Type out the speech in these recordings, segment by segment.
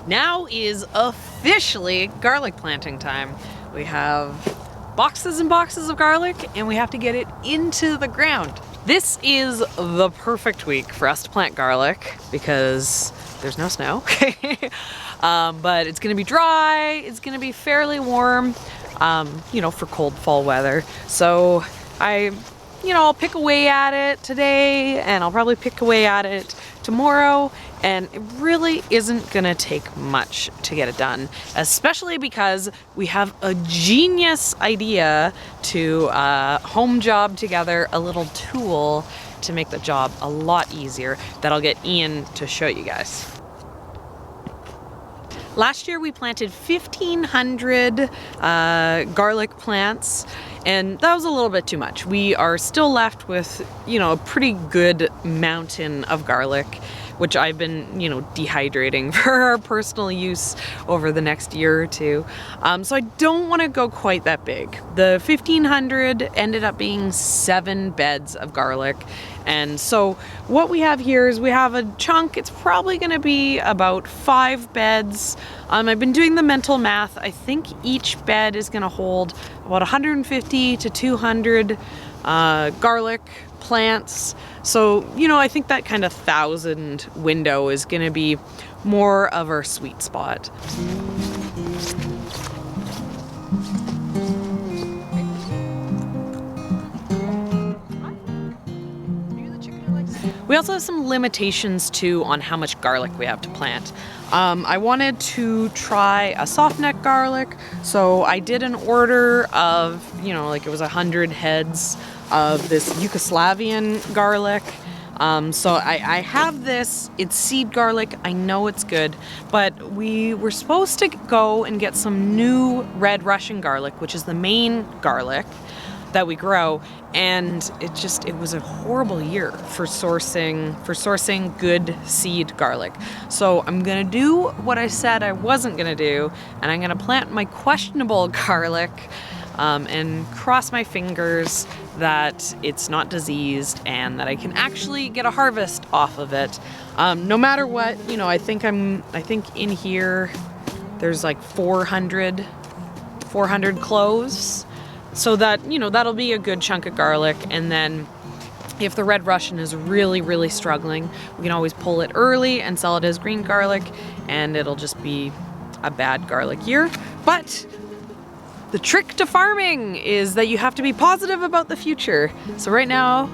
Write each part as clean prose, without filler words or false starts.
Now is officially garlic planting time. We have boxes and boxes of garlic and we have to get it into the ground. This is the perfect week for us to plant garlic because there's no snow. But it's gonna be dry, it's gonna be fairly warm, you know, for cold fall weather. So I'll pick away at it today and I'll probably pick away at it tomorrow, and it really isn't gonna take much to get it done, especially because we have a genius idea to home job together a little tool to make the job a lot easier that I'll get Ian to show you guys. Last year we planted 1,500 garlic plants, and that was a little bit too much. We are still left with, you know, a pretty good mountain of garlic, which I've been, you know, dehydrating for our personal use over the next year or two. So I don't want to go quite that big. The 1,500 ended up being 7 beds of garlic. And so what we have here is we have a chunk. It's probably going to be about 5 beds. I've been doing the mental math. I think each bed is going to hold about 150 to 200 garlic plants. So, you know, I think that kind of 1,000 window is going to be more of our sweet spot. We also have some limitations too on how much garlic we have to plant. I wanted to try a soft neck garlic, so I did an order of, you know, like it was 100 heads of this Yugoslavian garlic. So I have this, it's seed garlic, I know it's good, but we were supposed to go and get some new red Russian garlic, which is the main garlic that we grow, and it was a horrible year for sourcing good seed garlic. So I'm gonna do what I said I wasn't gonna do, and I'm gonna plant my questionable garlic and cross my fingers that it's not diseased and that I can actually get a harvest off of it. No matter what, you know, I think in here there's like 400 cloves. So that, you know, that'll be a good chunk of garlic. And then if the red Russian is really, really struggling, we can always pull it early and sell it as green garlic, and it'll just be a bad garlic year. But the trick to farming is that you have to be positive about the future. So right now,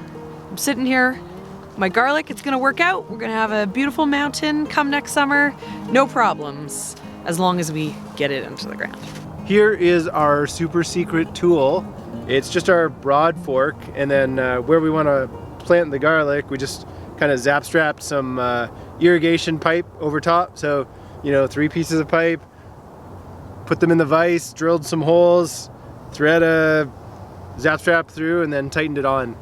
I'm sitting here, my garlic, it's gonna work out. We're gonna have a beautiful mountain come next summer, no problems, as long as we get it into the ground. Here is our super secret tool. It's just our broadfork, and then where we want to plant the garlic, we just kind of zap strapped some irrigation pipe over top. So, you know, 3 pieces of pipe, put them in the vise, drilled some holes, thread a zap strap through, and then tightened it on.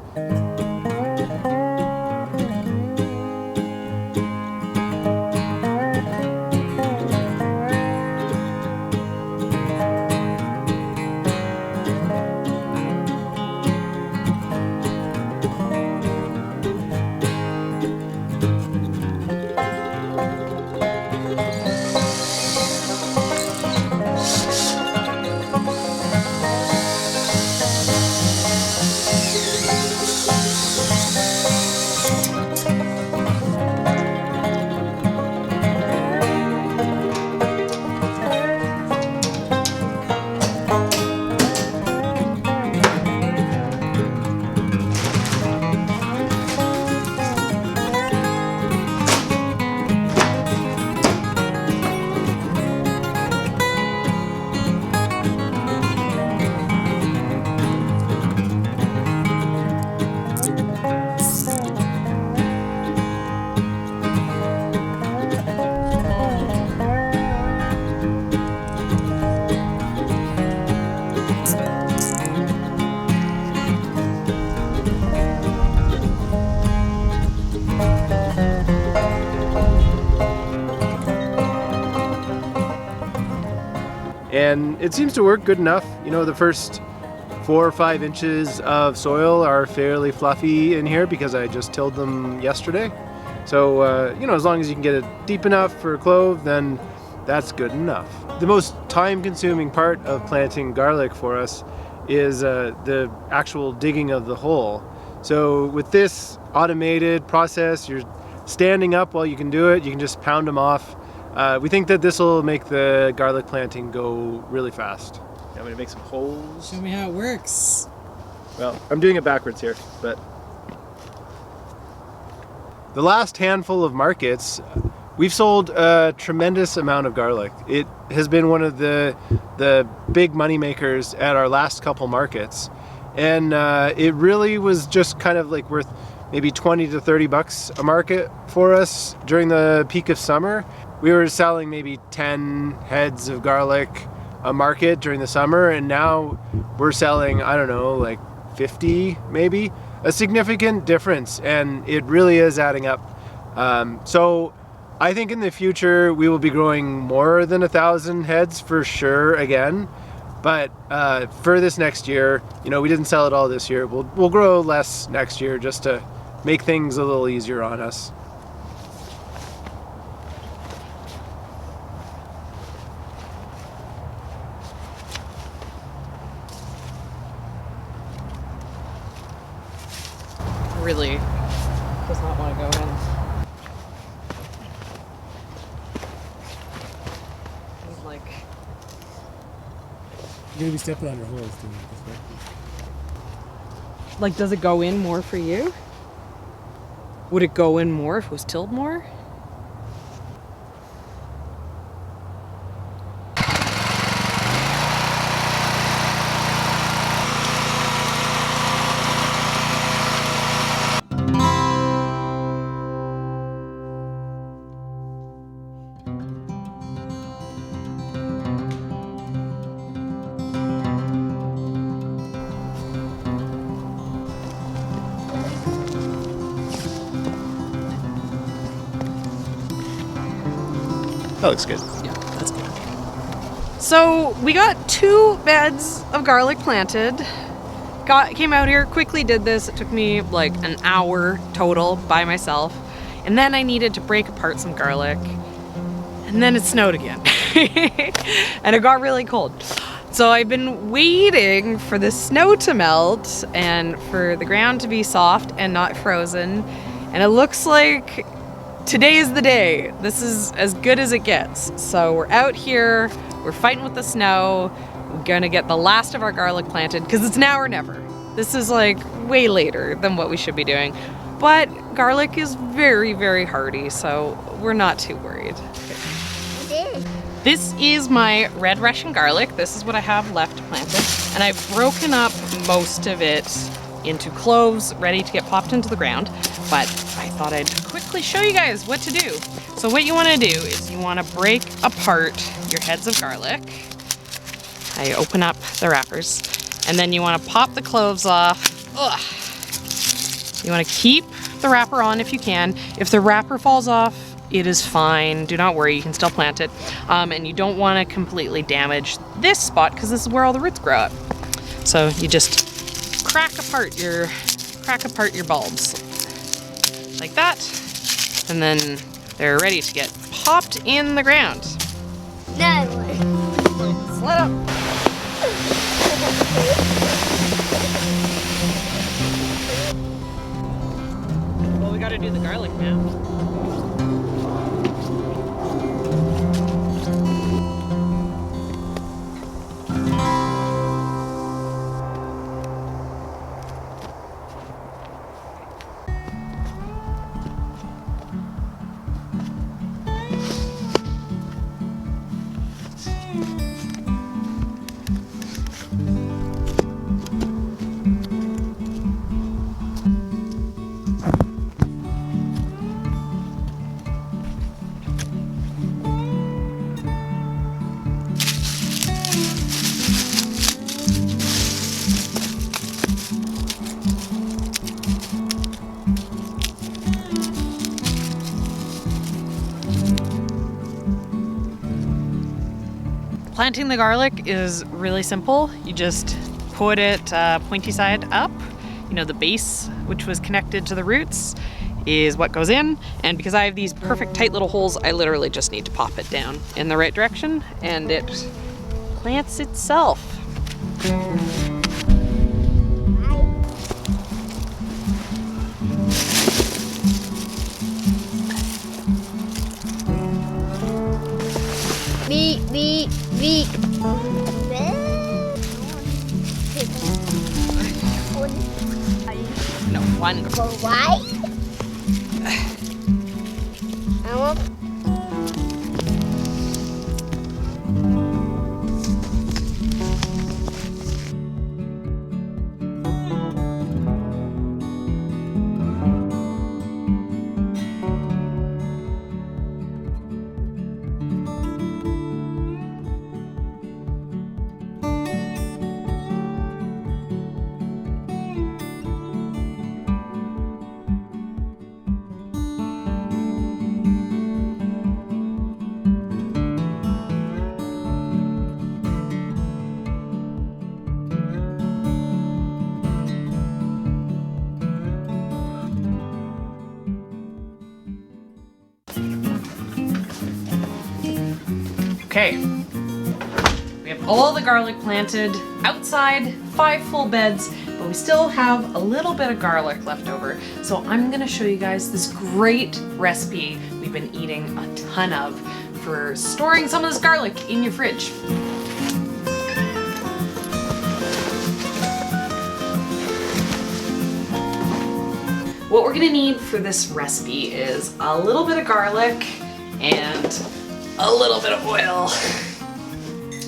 And it seems to work good enough. You know, the first 4 or 5 inches of soil are fairly fluffy in here because I just tilled them yesterday. So, you know, as long as you can get it deep enough for a clove, then that's good enough. The most time-consuming part of planting garlic for us is the actual digging of the hole. So with this automated process, you're standing up while you can do it. You can just pound them off. We think that this will make the garlic planting go really fast. I'm gonna make some holes. Show me how it works. Well, I'm doing it backwards here, but the last handful of markets, we've sold a tremendous amount of garlic. It has been one of the big money makers at our last couple markets. And it really was just kind of like worth maybe 20 to 30 bucks a market for us during the peak of summer. We were selling maybe 10 heads of garlic a market during the summer, and now we're selling, I don't know, like 50 maybe. A significant difference, and it really is adding up. So I think in the future we will be growing more than 1,000 heads for sure again. But for this next year, you know, we didn't sell it all this year. We'll grow less next year just to make things a little easier on us. Really does not want to go in. He's like, You're gonna be stepping on your holes doing this, right? like, does it go in more for you? Would it go in more if it was tilled more? That looks good. Yeah, that's good. So we got 2 beds of garlic planted. Came out here, quickly did this. It took me like an hour total by myself. And then I needed to break apart some garlic. And then it snowed again. And it got really cold. So I've been waiting for the snow to melt and for the ground to be soft and not frozen. And it looks like today is the day. This is as good as it gets. So we're out here, we're fighting with the snow. We're gonna get the last of our garlic planted because it's now or never. This is like way later than what we should be doing. But garlic is very, very hardy, so we're not too worried. This is my red Russian garlic. This is what I have left planted. And I've broken up most of it into cloves ready to get popped into the ground. But I thought I'd quickly show you guys what to do. So what you want to do is you want to break apart your heads of garlic. I open up the wrappers, and then you want to pop the cloves off. Ugh. You want to keep the wrapper on if you can. If the wrapper falls off, it is fine. Do not worry, you can still plant it. And you don't want to completely damage this spot because this is where all the roots grow up. So you just crack apart your bulbs like that, and then they're ready to get popped in the ground. Slide up. Well, we gotta do the garlic now. Planting the garlic is really simple. You just put it pointy side up, you know, the base which was connected to the roots, is what goes in, and because I have these perfect tight little holes, I literally just need to pop it down in the right direction and it plants itself. Beep, beep, beep. No, one. Why? I want. Okay, we have all the garlic planted outside, 5 full beds, but we still have a little bit of garlic left over. So I'm gonna show you guys this great recipe we've been eating a ton of for storing some of this garlic in your fridge. What we're gonna need for this recipe is a little bit of garlic and a little bit of oil.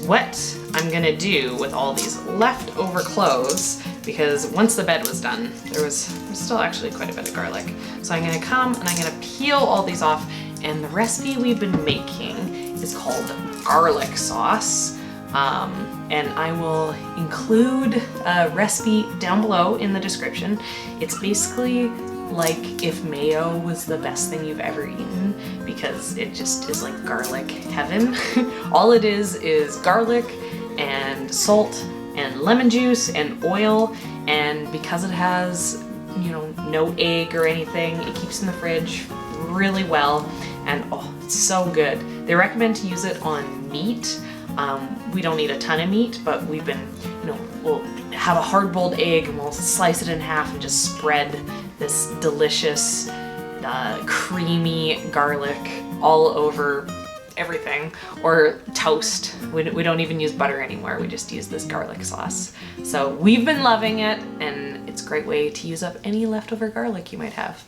What I'm gonna do with all these leftover cloves, because once the bed was done, there's still actually quite a bit of garlic. So I'm gonna come and I'm gonna peel all these off, and the recipe we've been making is called garlic sauce. And I will include a recipe down below in the description. It's basically like if mayo was the best thing you've ever eaten, because it just is like garlic heaven. All it is garlic and salt and lemon juice and oil, and because it has, you know, no egg or anything, it keeps in the fridge really well, and oh, it's so good. They recommend to use it on meat. We don't need a ton of meat, but we've been, you know, we'll have a hard-boiled egg and we'll slice it in half and just spread this delicious, creamy garlic all over everything, or toast. We don't even use butter anymore, we just use this garlic sauce. So we've been loving it, and it's a great way to use up any leftover garlic you might have.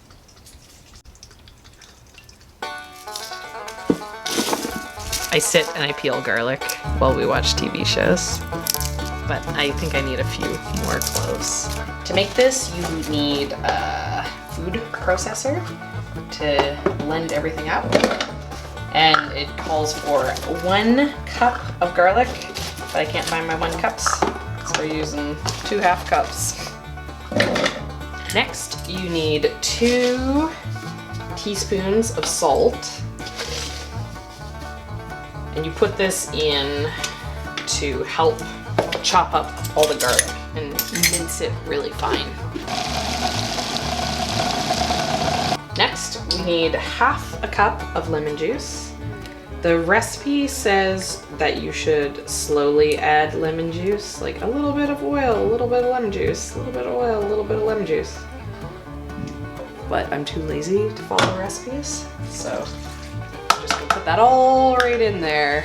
I sit and I peel garlic while we watch TV shows, but I think I need a few more cloves. To make this, you need a food processor to blend everything up, and it calls for 1 cup of garlic, but I can't find my 1 cups, so we're using 2 half cups. Next, you need 2 teaspoons of salt. And you put this in to help chop up all the garlic and mince it really fine. Next, we need half a cup of lemon juice. The recipe says that you should slowly add lemon juice, like a little bit of oil, a little bit of lemon juice, a little bit of oil, a little bit of lemon juice. But I'm too lazy to follow recipes, so just gonna put that all right in there.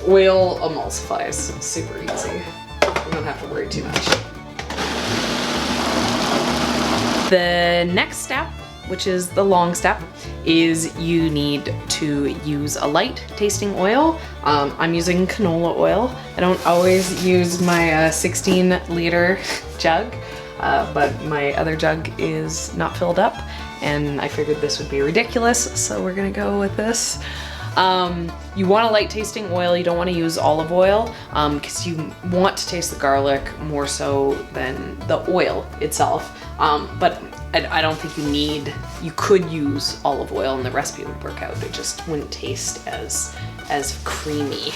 Oil emulsifies, super easy. You don't have to worry too much. The next step, which is the long step, is you need to use a light tasting oil. I'm using canola oil. I don't always use my 16 liter jug, but my other jug is not filled up, and I figured this would be ridiculous, so we're gonna go with this. You want a light tasting oil, you don't want to use olive oil, because you want to taste the garlic more so than the oil itself. But I don't think you could use olive oil and the recipe would work out. It just wouldn't taste as creamy.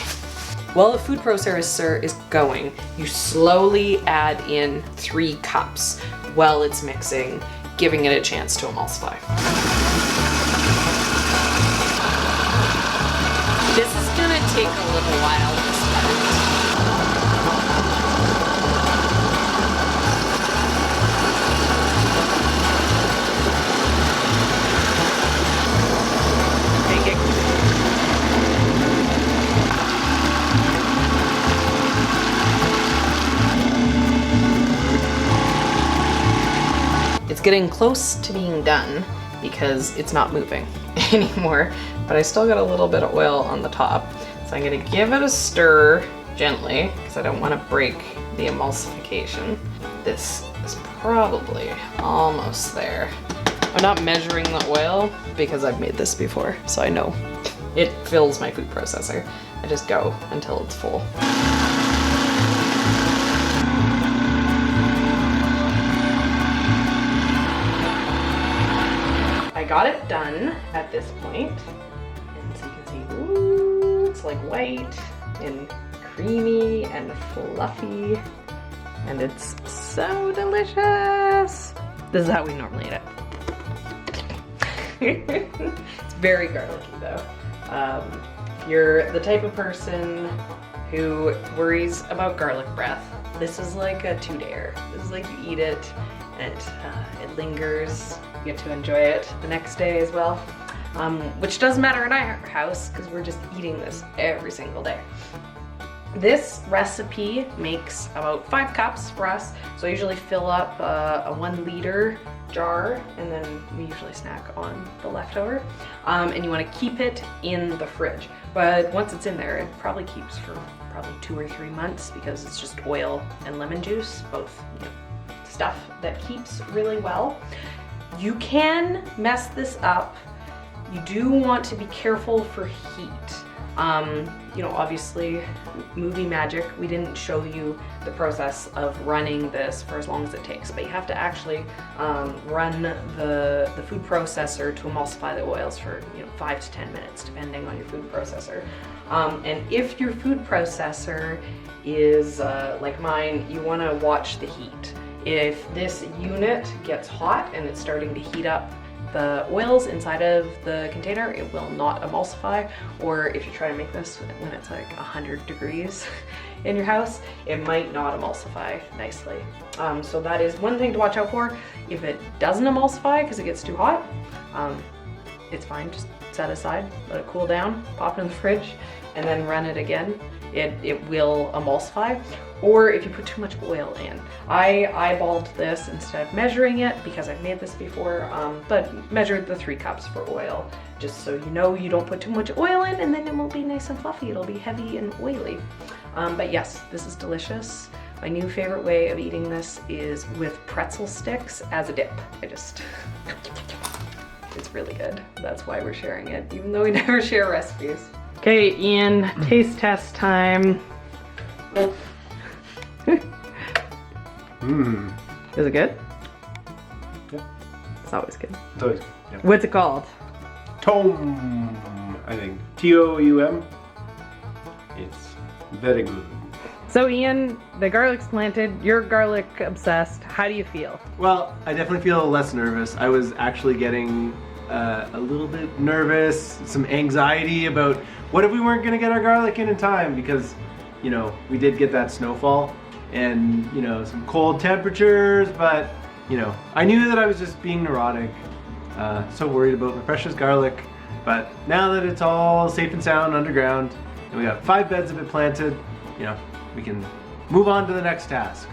While the food processor is going, you slowly add in 3 cups while it's mixing, giving it a chance to emulsify. This is gonna take a little while to start. It's getting close to being done because it's not moving anymore, but I still got a little bit of oil on the top. So I'm gonna give it a stir gently because I don't want to break the emulsification. This is probably almost there. I'm not measuring the oil because I've made this before, so I know it fills my food processor. I just go until it's full. I got it done at this point, and so you can see, ooh, it's like white and creamy and fluffy, and it's so delicious. This is how we normally eat it. It's very garlicky though. If you're the type of person who worries about garlic breath, this is like a 2-dayer. This is like you eat it and it lingers. You get to enjoy it the next day as well, which doesn't matter in our house because we're just eating this every single day. This recipe makes about 5 cups for us, so I usually fill up a 1-liter jar, and then we usually snack on the leftover. And you want to keep it in the fridge, but once it's in there, it probably keeps for probably 2 or 3 months because it's just oil and lemon juice, both, you know, stuff that keeps really well. You can mess this up. You do want to be careful for heat. You know, obviously, movie magic, we didn't show you the process of running this for as long as it takes, but you have to actually run the food processor to emulsify the oils for, you know, 5 to 10 minutes, depending on your food processor. And if your food processor is like mine, you want to watch the heat. If this unit gets hot and it's starting to heat up the oils inside of the container, it will not emulsify. Or if you try to make this when it's like 100 degrees in your house, it might not emulsify nicely. So that is one thing to watch out for. If it doesn't emulsify because it gets too hot, it's fine, just set aside, let it cool down, pop it in the fridge, and then run it again. It will emulsify. Or if you put too much oil in. I eyeballed this instead of measuring it because I've made this before, but measured the 3 cups for oil, just so you know you don't put too much oil in, and then it won't be nice and fluffy. It'll be heavy and oily. But yes, this is delicious. My new favorite way of eating this is with pretzel sticks as a dip. It's really good. That's why we're sharing it, even though we never share recipes. Okay, Ian, taste test time. Is it good? Yeah. It's always good. It's always good. Yeah. What's it called? Toum, I think. Toum. It's very good. So Ian, the garlic's planted, you're garlic obsessed. How do you feel? Well, I definitely feel less nervous. I was actually getting a little bit nervous, some anxiety about what if we weren't gonna get our garlic in time, because, you know, we did get that snowfall and, you know, some cold temperatures, but, you know, I knew that I was just being neurotic, so worried about my precious garlic. But now that it's all safe and sound underground and we got 5 beds of it planted, you know, we can move on to the next task.